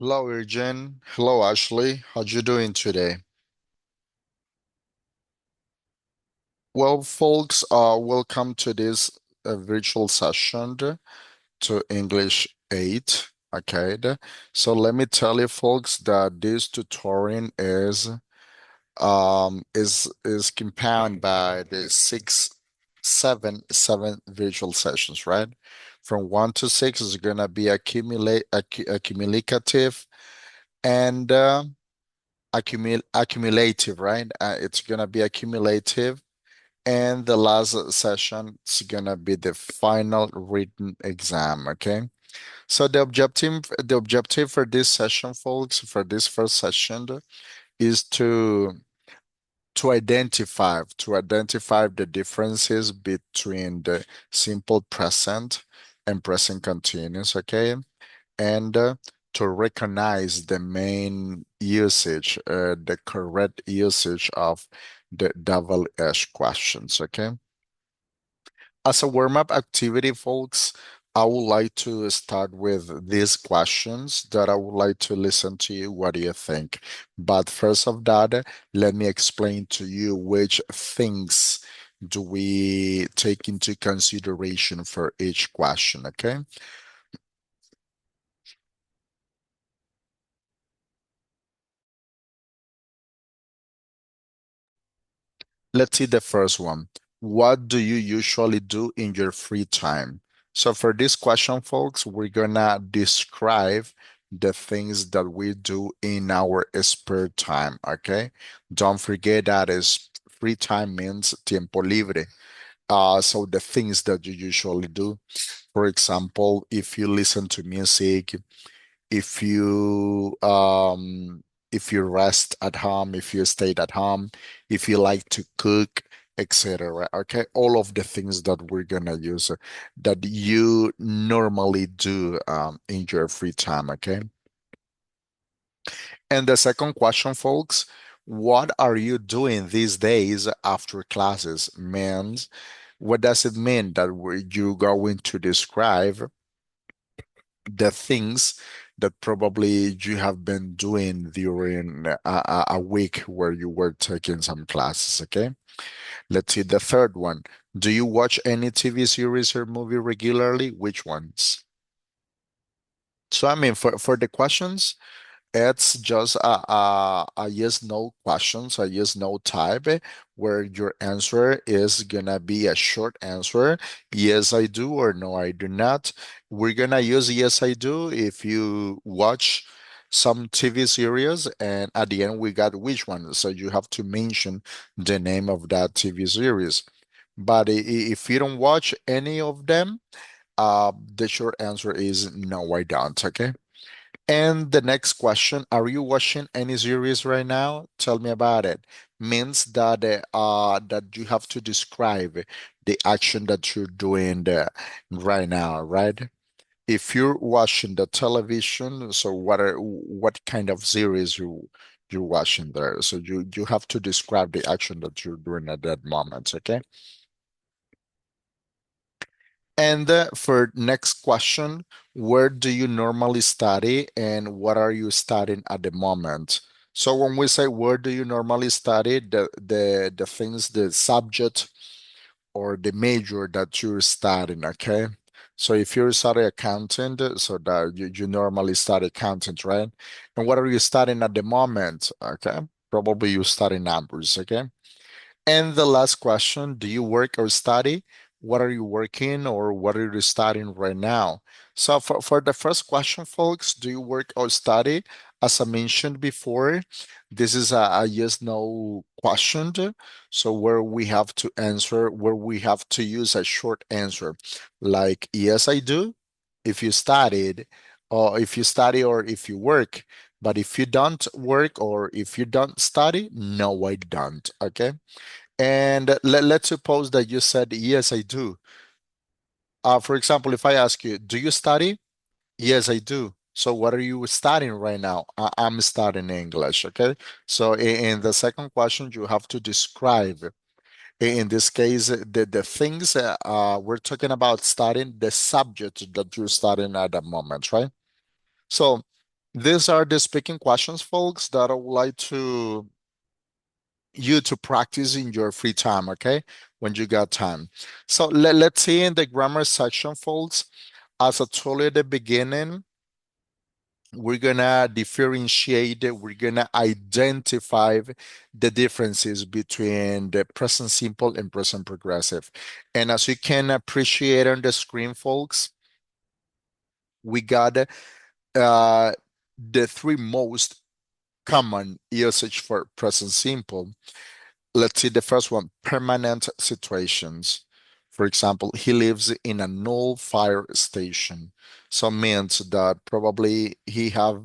Hello, Eugene. Hello, Ashley. How you doing today? Well, folks, welcome to this virtual session to English 8. Okay, so let me tell you, folks, that this tutorial is compounded by the seven virtual sessions, right? From 1 to 6 is gonna be accumulative and accumulative, right? It's gonna be accumulative, and the last session is gonna be the final written exam. Okay. So the objective for this session, folks, for this first session, is to identify the differences between the simple present and present continuous. Okay, and to recognize the main usage, the correct usage of the double-edged questions. Okay. As a warm-up activity, folks, I would like to start with these questions that I would like to listen to you. What do you think? But first of that, let me explain to you which things do we take into consideration for each question. Okay. Let's see the first one. What do you usually do in your free time? So for this question, folks, we're gonna describe the things that we do in our spare time, okay? Don't forget that is free time means tiempo libre. So the things that you usually do. For example, if you listen to music, if you um if you rest at home, if you stayed at home, if you like to cook, etc. Okay, all of the things that we're gonna use that you normally do in your free time. Okay, and the second question, folks, what are you doing these days after classes? Means, what does it mean that you going to describe the things that probably you have been doing during a week where you were taking some classes, okay? Let's see the third one. Do you watch any TV series or movie regularly? Which ones? So, I mean, for the questions, it's just a yes no questions, a yes no type where your answer is gonna be a short answer. Yes, I do, or no, I do not. We're gonna use yes, I do if you watch some TV series, and at the end we got which one. So you have to mention the name of that TV series. But if you don't watch any of them, the short answer is no, I don't. Okay. And the next question, are you watching any series right now? Tell me about it. Means that you have to describe the action that you're doing right now, right? If you're watching the television, so what kind of series you're watching there? So you have to describe the action that you're doing at that moment, okay? And for next question, where do you normally study and what are you studying at the moment? So when we say where do you normally study, the things, the subject or the major that you're studying, okay? So if you're studying accountant, so that you normally study accountant, right? And what are you studying at the moment? Okay, probably you study numbers, okay? And the last question, do you work or study? What are you working or what are you studying right now? So for the first question, folks, do you work or study? As I mentioned before, this is a yes no question. So where we have to answer, where we have to use a short answer, like yes, I do, if you studied, or if you study or if you work. But if you don't work or if you don't study, no, I don't. Okay. And let's suppose that you said, yes, I do. For example, if I ask you, do you study? Yes, I do. So what are you studying right now? I'm studying English, okay? So in the second question, you have to describe, in this case, the things we're talking about studying, the subject that you're studying at the moment, right? So These are the speaking questions, folks, that I would like to you to practice in your free time, okay? When you got time. So let's see in the grammar section, folks. As I told you at the beginning, we're gonna differentiate, we're gonna identify the differences between the present simple and present progressive. And as you can appreciate on the screen, folks, we got the three most common usage for present simple. Let's see the first one, permanent situations. For example, he lives in a null fire station. So means that probably he have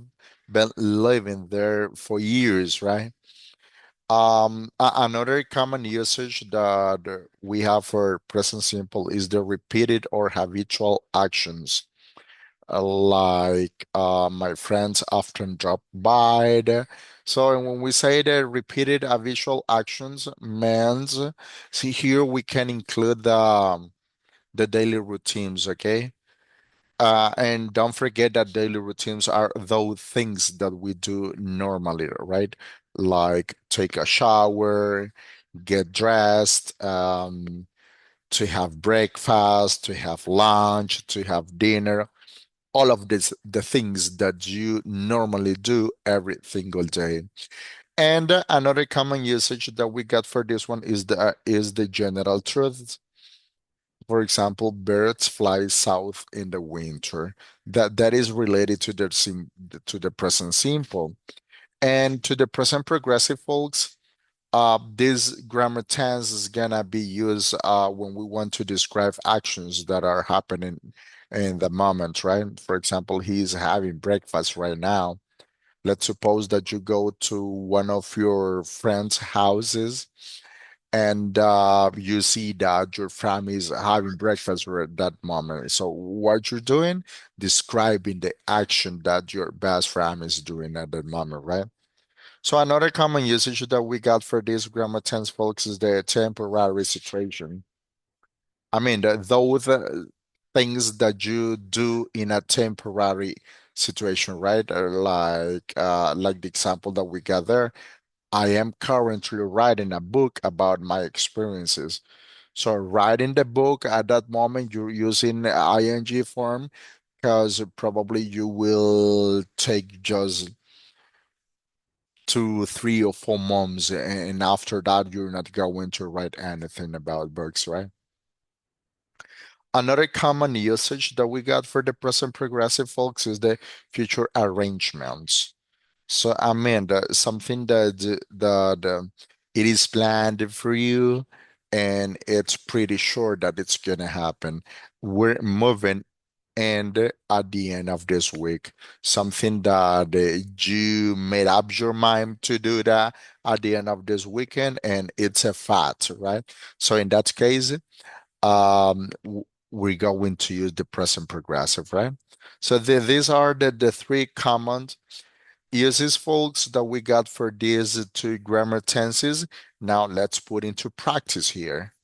been living there for years, right? Another common usage that we have for present simple is the repeated or habitual actions. My friends often drop by. So when we say the repeated visual actions means, see here we can include the daily routines, okay? And don't forget that daily routines are those things that we do normally, right? Like take a shower, get dressed, to have breakfast, to have lunch, to have dinner, all of this the things that you normally do every single day. And another common usage that we got for this one is the general truth. For example, birds fly south in the winter. That is related to to the present simple. And to the present progressive, folks, this grammar tense is gonna be used when we want to describe actions that are happening in the moment, right? For example, he's having breakfast right now. Let's suppose that you go to one of your friends' houses and you see that your family is having breakfast right at that moment. So what you're doing, describing the action that your best friend is doing at that moment, right? So another common usage that we got for this grammar tense, folks, is the temporary situation. I mean, those things that you do in a temporary situation, right? Like the example that we got there. I am currently writing a book about my experiences. So writing the book at that moment, you're using ing form because probably you will take just 2, 3, or 4 months, and after that, you're not going to write anything about books, right? Another common usage that we got for the present progressive, folks, is the future arrangements. So I mean, something that it is planned for you, and it's pretty sure that it's gonna happen. We're moving, and at the end of this week, something that you made up your mind to do that at the end of this weekend, and it's a fact, right? So in that case, we're going to use the present progressive, right? So these are the three common uses, folks, that we got for these two grammar tenses. Now let's put into practice here.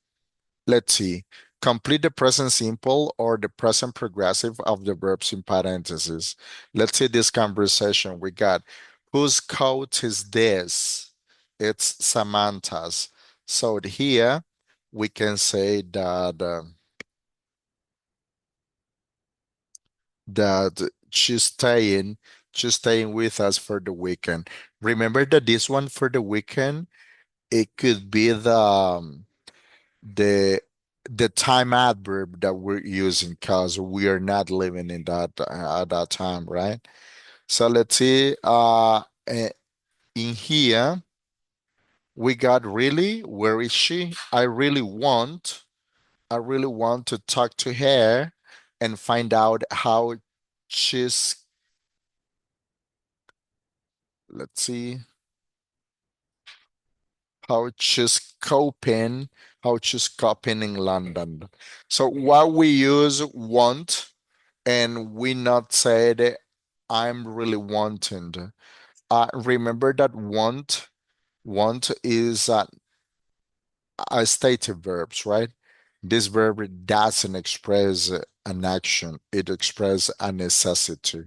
Let's see. Complete the present simple or the present progressive of the verbs in parentheses. Let's see this conversation. We got, whose coat is this? It's Samantha's. So here we can say that she's staying with us for the weekend. Remember that this one for the weekend, it could be the the time adverb that we're using because we are not living in that at that time, right? So let's see. In here we got really. Where is she? I really want to talk to her and find out how she's. Let's see how she's coping. How she's coping in London. So what we use want, and we not said I'm really wanting. Remember that want is a stative verbs, right? This verb doesn't express an action; it expresses a necessity.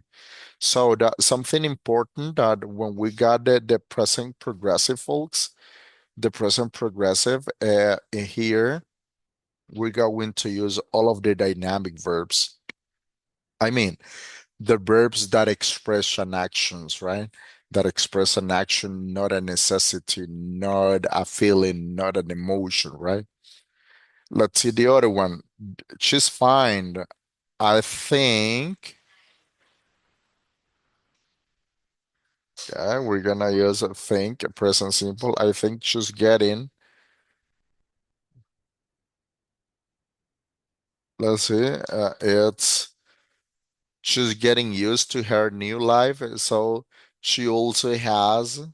So that something important that when we got the present progressive, folks, the present progressive in here, we're going to use all of the dynamic verbs. I mean, the verbs that express an actions, right? That express an action, not a necessity, not a feeling, not an emotion, right? Let's see the other one. She's fine. I think, yeah, we're gonna use a think, a present simple. I think she's getting, let's see, it's she's getting used to her new life. So she also has,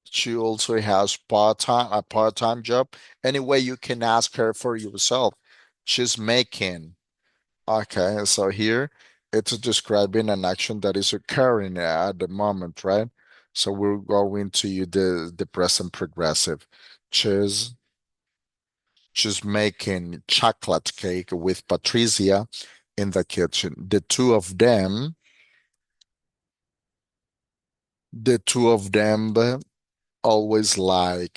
she also has part-time, a part-time job. Anyway, you can ask her for yourself. She's making. Okay, so here it's describing an action that is occurring at the moment, right? So we're going to use the present progressive. She's she's making chocolate cake with Patricia in the kitchen. The two of them always like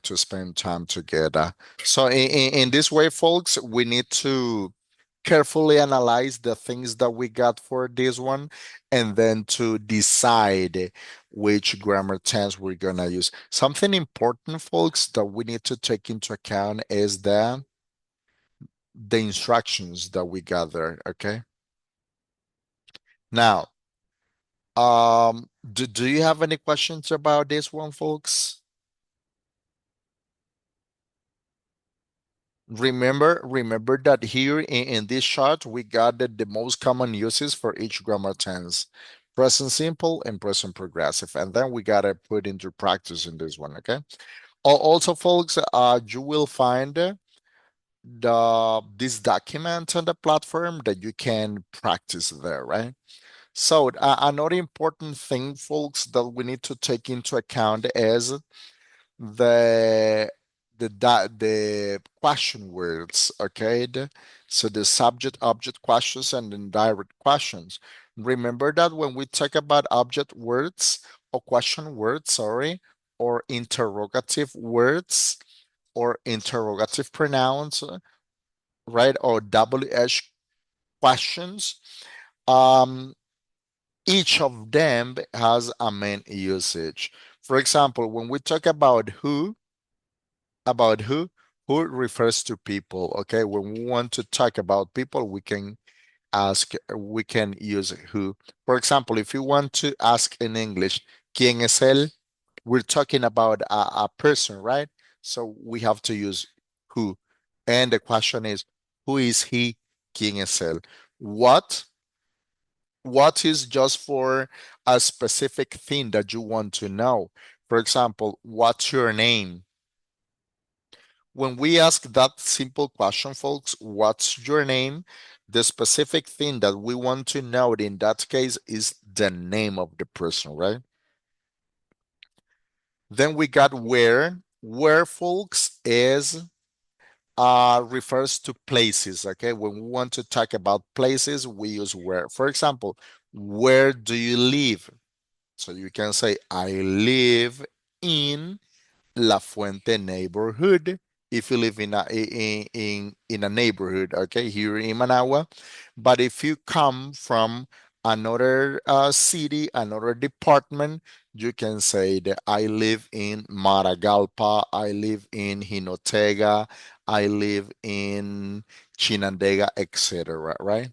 to spend time together. So in this way, folks, we need to carefully analyze the things that we got for this one and then to decide which grammar tense we're gonna use. Something important, folks, that we need to take into account is the instructions that we got there. Okay. Now, do you have any questions about this one, folks? Remember that here in this chart, we got the most common uses for each grammar tense, present simple and present progressive. And then we got to put into practice in this one, okay? Also, folks, you will find this document on the platform that you can practice there, right? So another important thing, folks, that we need to take into account is the the question words, okay? So the subject object questions and indirect questions. Remember that when we talk about object words or question words, sorry, or interrogative words or interrogative pronouns, right? Or WH questions, um, each of them has a main usage. For example, when we talk about who refers to people, okay? When we want to talk about people, we can use who. For example, if you want to ask in English, ¿quién es él? We're talking about a person, right? So we have to use who. And the question is, who is he? ¿Quién es él? What? What is just for a specific thing that you want to know? For example, what's your name? When we ask that simple question, folks, what's your name? The specific thing that we want to know in that case is the name of the person, right? Then we got where. Where, folks, is refers to places, okay? When we want to talk about places, we use where. For example, where do you live? So you can say, I live in La Fuente neighborhood. If you live in a neighborhood, okay, here in Managua, but if you come from another city, another department, you can say that I live in Maragalpa, I live in Jinotega, I live in Chinandega, etc. Right?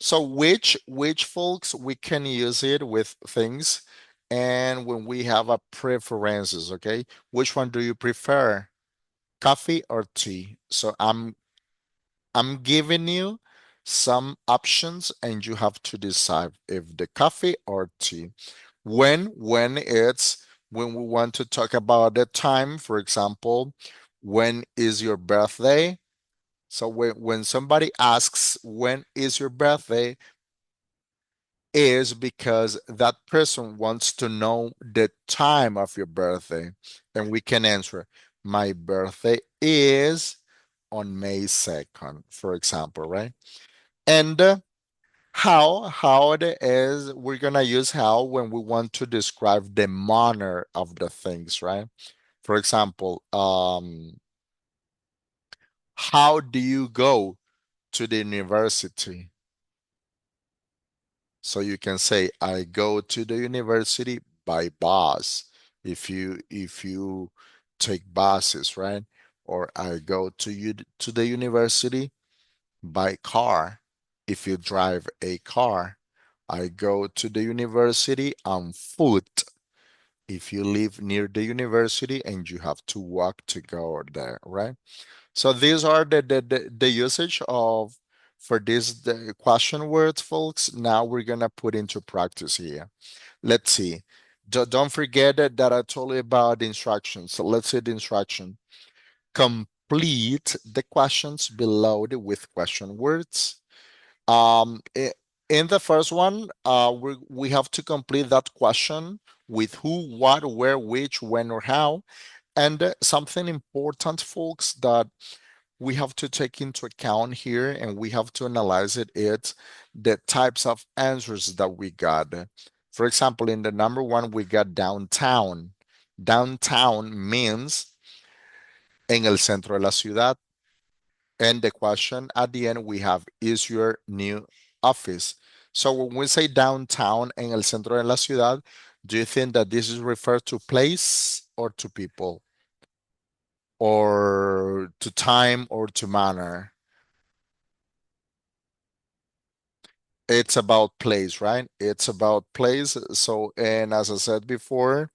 So which folks we can use it with things and when we have a preferences, okay? Which one do you prefer? Coffee or tea? So I'm giving you some options and you have to decide if the coffee or tea. When we want to talk about the time, for example, when is your birthday? So when somebody asks when is your birthday, is because that person wants to know the time of your birthday. And we can answer, my birthday is on May 2nd, for example, right? And how it is, we're gonna use how when we want to describe the manner of the things, right? For example, how do you go to the university? So you can say, I go to the university by bus. If you take buses, right? Or I go to the university by car. If you drive a car, I go to the university on foot. If you live near the university and you have to walk to go there, right? So these are the usage of for this the question words, folks. Now we're gonna put into practice here. Let's see. Don't forget that I told you about the instructions. So let's see the instruction. Complete the questions below with question words. In the first one, we have to complete that question with who, what, where, which, when, or how. And something important, folks, that we have to take into account here and we have to analyze it, it's the types of answers that we got. For example, in the number one, we got downtown. Downtown means en el centro de la ciudad. And the question at the end we have, is your new office? So when we say downtown en el centro de la ciudad, do you think that this is referred to place or to people or to time or to manner? It's about place, right? It's about place. So, and as I said before,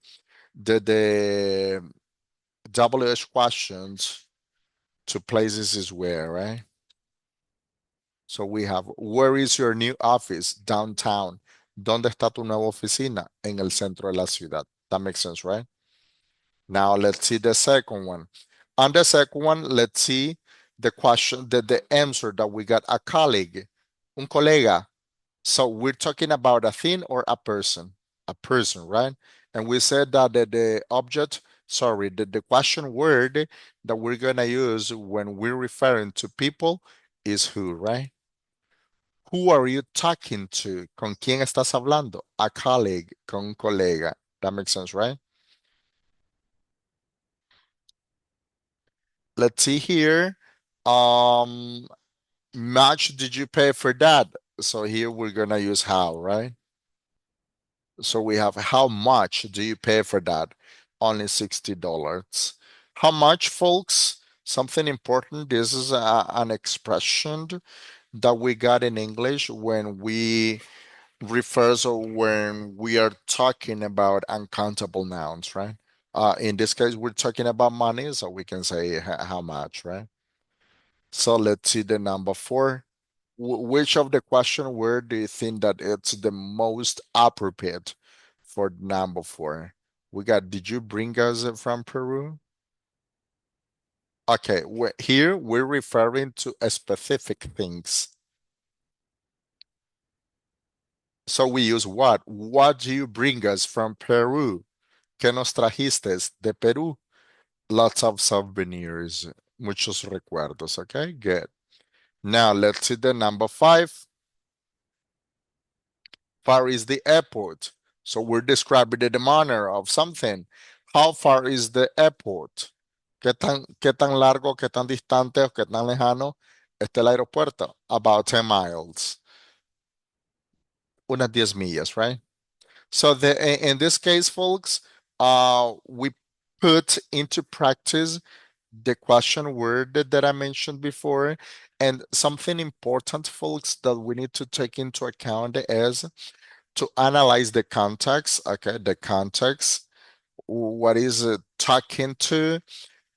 the WH questions to places is where, right? So we have, where is your new office? Downtown. ¿Dónde está tu nueva oficina? En el centro de la ciudad. That makes sense, right? Now let's see the second one. On the second one, let's see the question, the answer that we got. A colleague, un colega. So we're talking about a thing or a person? A person, right? And we said that the object, sorry, the question word that we're gonna use when we're referring to people is who, right? Who are you talking to? ¿Con quién estás hablando? A colleague, con un colega. That makes sense, right? Let's see here. Um, much did you pay for that? So here we're gonna use how, right? So we have how much do you pay for that? Only $60. How much, folks? Something important. This is an expression that we got in English when we refers or when we are talking about uncountable nouns, right? In this case, we're talking about money, so we can say how much, right? So let's see the number four. Which of the question word do you think that it's the most appropriate for number four? We got, did you bring us from Peru? Okay, here we're referring to a specific things. So we use what? What do you bring us from Peru? ¿Qué nos trajiste de Perú? Lots of souvenirs, muchos recuerdos. Okay, good. Now let's see the number five. Far is the airport. So we're describing the manner of something. How far is the airport? Qué tan largo, qué tan distante o qué tan lejano está el aeropuerto? About 10 miles. Unas 10 millas, right? So in this case, folks, we put into practice the question word that I mentioned before. And something important, folks, that we need to take into account is to analyze the context, okay, the context, what is it talking to,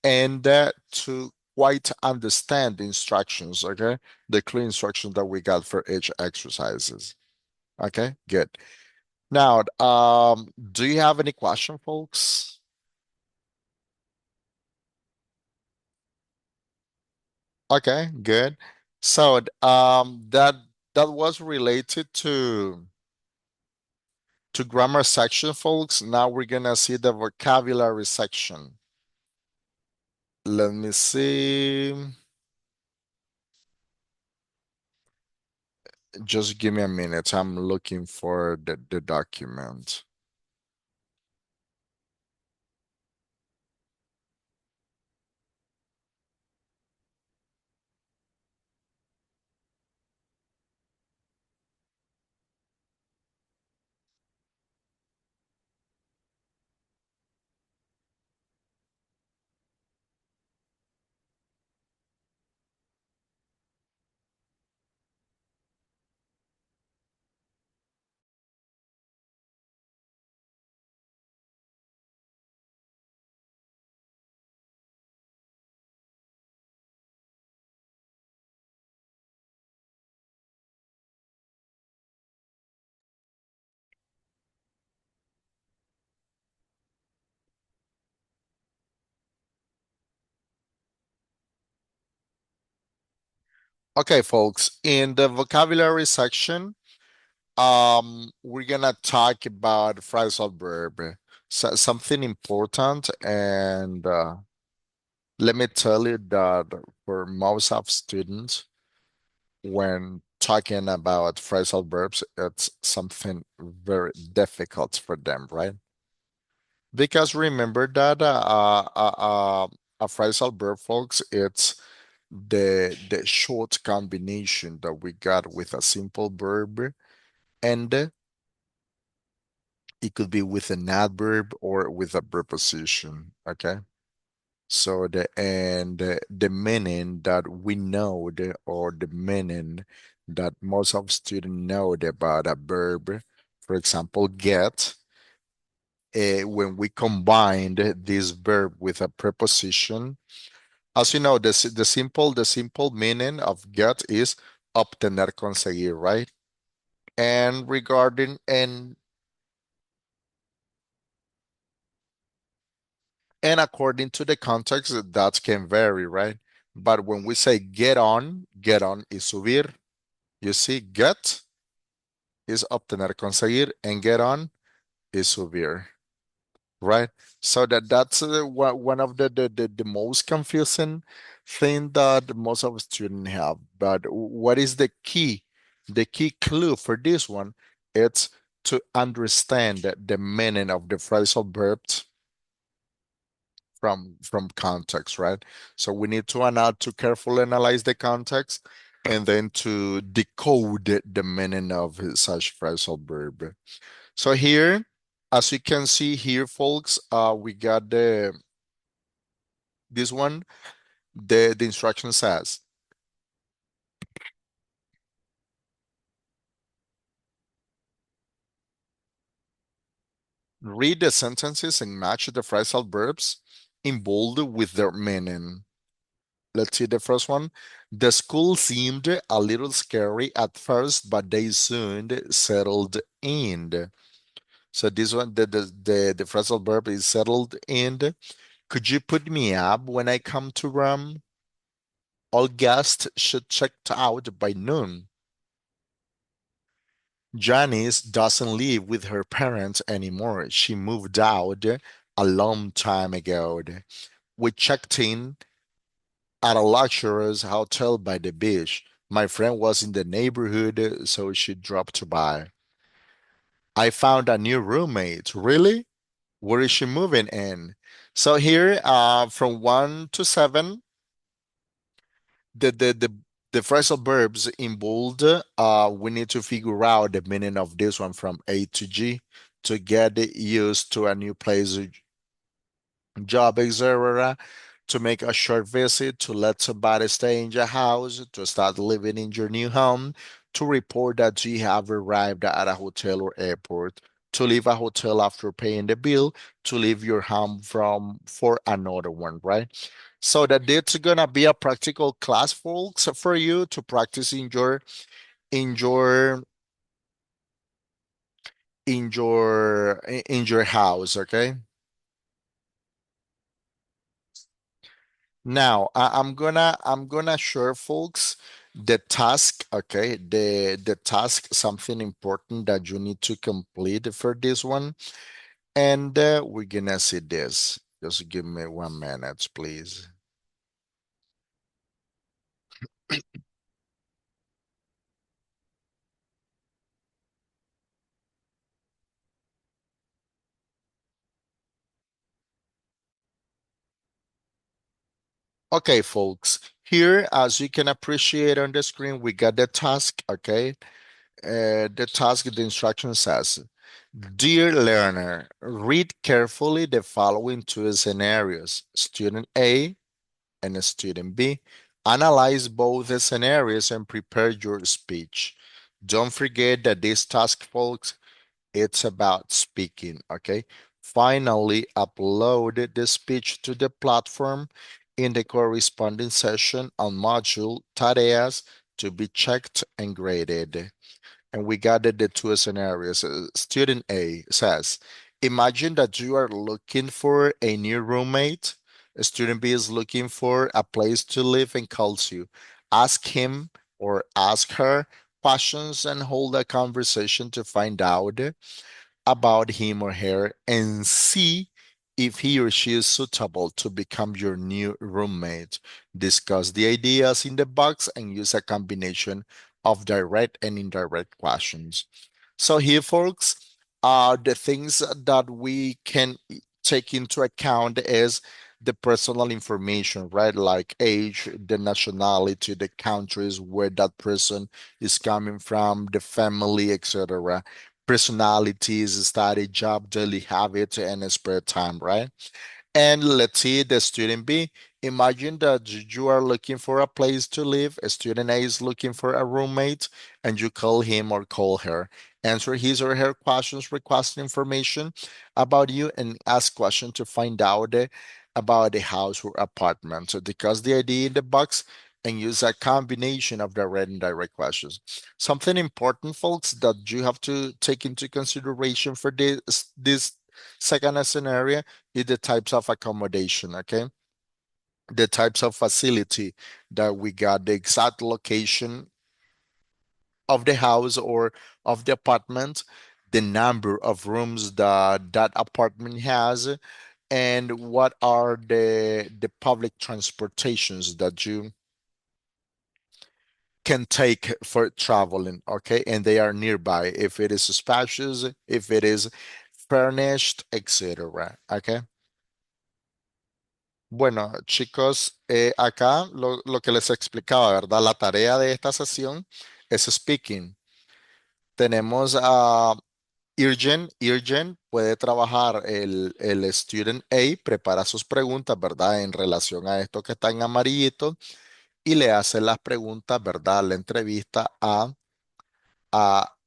and to quite understand the instructions, okay, the clear instructions that we got for each exercises. Okay, good. Now, do you have any question, folks? Okay, good. So, that was related to grammar section, folks. Now we're gonna see the vocabulary section. Let me see. Just give me a minute. I'm looking for the document. Okay, folks, in the vocabulary section, we're gonna talk about phrasal verb. So, something important, and let me tell you that for most of students, when talking about phrasal verbs, it's something very difficult for them, right? Because remember that a phrasal verb, folks, it's the short combination that we got with a simple verb, and it could be with an adverb or with a preposition. Okay. So the meaning that we know or the meaning that most of students know about a verb, for example, get, when we combined this verb with a preposition, as you know, the simple meaning of get is obtener, conseguir, right? And regarding and according to the context, that can vary, right? But when we say get on is subir. You see, get is obtener, conseguir, and get on is subir, right? So that's one of the most confusing thing that most of students have. But what is the key? The key clue for this one, it's to understand the meaning of the phrasal verbs from context, right? So we need to carefully analyze the context and then to decode the meaning of such phrasal verb. So here, as you can see here, folks, we got this one. The instruction says, read the sentences and match the phrasal verbs in bold with their meaning. Let's see the first one. The school seemed a little scary at first, but they soon settled in. So this one, the phrasal verb is settled in. Could you put me up when I come to Rome? All guests should check out by noon. Janice doesn't live with her parents anymore. She moved out a long time ago. We checked in at a luxurious hotel by the beach. My friend was in the neighborhood, so she dropped by. I found a new roommate. Really? Where is she moving in? So here, from 1 to 7, the phrasal verbs in bold, we need to figure out the meaning of this one from A to G to get used to a new place, job, etc., to make a short visit, to let somebody stay in your house, to start living in your new home, to report that you have arrived at a hotel or airport, to leave a hotel after paying the bill, to leave your home from for another one, right? So that it's gonna be a practical class, folks, for you to practice in your in your house, okay? Now, I'm gonna share, folks, the task, okay? The task, something important that you need to complete for this one. And we're gonna see this. Just give me 1 minute, please. Okay, folks, here, as you can appreciate on the screen, we got the task, okay? The task, the instruction says, Dear learner, read carefully the following two scenarios, student A and student B. Analyze both the scenarios and prepare your speech. Don't forget that this task, folks, it's about speaking, okay? Finally, upload the speech to the platform in the corresponding session on module tareas to be checked and graded. And we gathered the two scenarios. Student A says, Imagine that you are looking for a new roommate. Student B is looking for a place to live and calls you. Ask him or ask her questions and hold a conversation to find out about him or her and see if he or she is suitable to become your new roommate. Discuss the ideas in the box and use a combination of direct and indirect questions. So here, folks, the things that we can take into account is the personal information, right? Like age, the nationality, the countries where that person is coming from, the family, etc. Personalities, study, job, daily habits, and spare time, right? And let's see the student B. Imagine that you are looking for a place to live. A student A is looking for a roommate, and you call him or call her. Answer his or her questions, request information about you, and ask questions to find out about the house or apartment. So, because the idea in the box and use a combination of direct and direct questions. Something important, folks, that you have to take into consideration for this second scenario is the types of accommodation, okay? The types of facility that we got, the exact location of the house or of the apartment, the number of rooms that that apartment has, and what are the public transportations that you can take for traveling, okay? And they are nearby, if it is spacious, if it is furnished, etc. Okay. Bueno, chicos, acá lo que les explicaba, ¿verdad? La tarea de esta sesión es speaking. Tenemos a Irgen. Irgen puede trabajar el student A, prepara sus preguntas, ¿verdad? En relación a esto que está en amarillito y le hace las preguntas, ¿verdad? La entrevista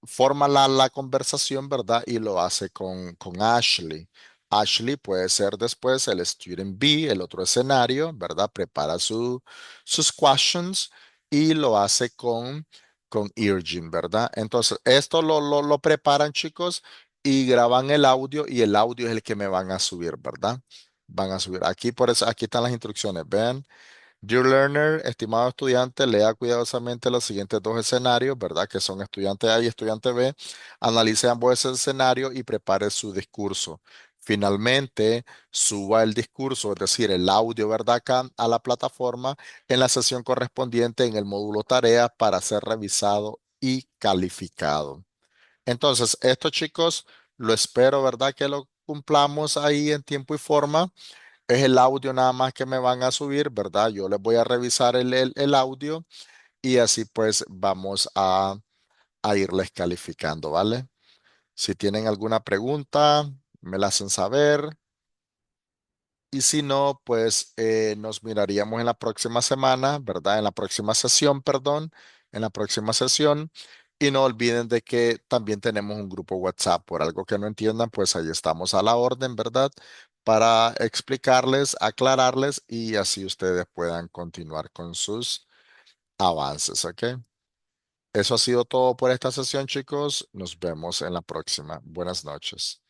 forma la conversación, ¿verdad? Y lo hace con Ashley. Ashley puede ser después el student B, el otro escenario, ¿verdad? Prepara sus questions y lo hace con Irgin, ¿verdad? Entonces, esto lo preparan, chicos, y graban el audio y el audio es el que me van a subir, ¿verdad? Van a subir. Aquí, por eso, aquí están las instrucciones, vean. Dear learner, estimado estudiante, lea cuidadosamente los siguientes dos escenarios, ¿verdad? Que son estudiante A y estudiante B. Analice ambos escenarios y prepare su discurso. Finalmente, suba el discurso, es decir, el audio, ¿verdad? Acá a la plataforma en la sesión correspondiente en el módulo tarea para ser revisado y calificado. Entonces, esto, chicos, lo espero, ¿verdad? Que lo cumplamos ahí en tiempo y forma. Es el audio nada más que me van a subir, ¿verdad? Yo les voy a revisar el audio y así pues vamos a irles calificando, ¿vale? Si tienen alguna pregunta, me la hacen saber. Y si no, pues nos miraríamos en la próxima semana, ¿verdad? En la próxima sesión, perdón, en la próxima sesión. Y no olviden de que también tenemos un grupo WhatsApp. Por algo que no entiendan, pues ahí estamos a la orden, ¿verdad? Para explicarles, aclararles y así ustedes puedan continuar con sus avances, ¿ok? Eso ha sido todo por esta sesión, chicos. Nos vemos en la próxima. Buenas noches.